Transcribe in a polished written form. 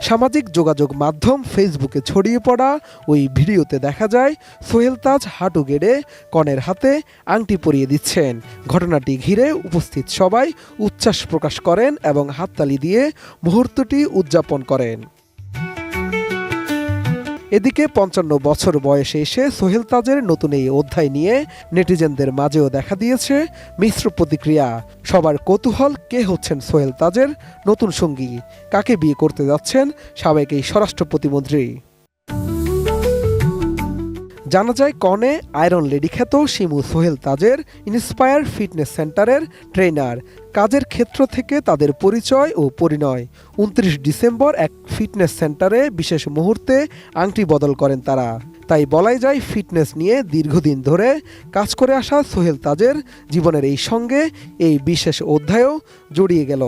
সামাজিক যোগাযোগ মাধ্যম ফেসবুকে ছড়িয়ে পড়া ওই ভিডিওতে দেখা যায় সোহেল তাজ হাঁটু গেড়ে কনের হাতে আংটি পরিয়ে দিচ্ছেন। ঘটনাটি ঘিরে উপস্থিত সবাই উচ্ছ্বাস প্রকাশ করেন এবং হাততালি দিয়ে মুহূর্তটি উদযাপন করেন। এদিকে ৫৫ বছর বয়সে এসে সোহেল তাজের নতুন এই অধ্যায় নিয়ে নেটিজেনদের মাঝেও দেখা দিয়েছে মিশ্র প্রতিক্রিয়া। সবার কৌতূহল, কে হচ্ছেন সোহেল তাজের নতুন সঙ্গী, কাকে বিয়ে করতে যাচ্ছেন সাবেক এই স্বরাষ্ট্র প্রতিমন্ত্রী। জানা যায় কনে আয়রন লেডি খ্যাত শিমু সোহেল তাজের ইন্সপায়ার ফিটনেস সেন্টারের ট্রেনার। কাজের ক্ষেত্র থেকে তাদের পরিচয় ও পরিণয়। ২৯ ডিসেম্বর এক ফিটনেস সেন্টারে বিশেষ মুহূর্তে আংটি বদল করেন তারা। তাই বলাই যায় ফিটনেস নিয়ে দীর্ঘদিন ধরে কাজ করে আসা সোহেল তাজের জীবনের এই সঙ্গে এই বিশেষ অধ্যায়ও জড়িয়ে গেল।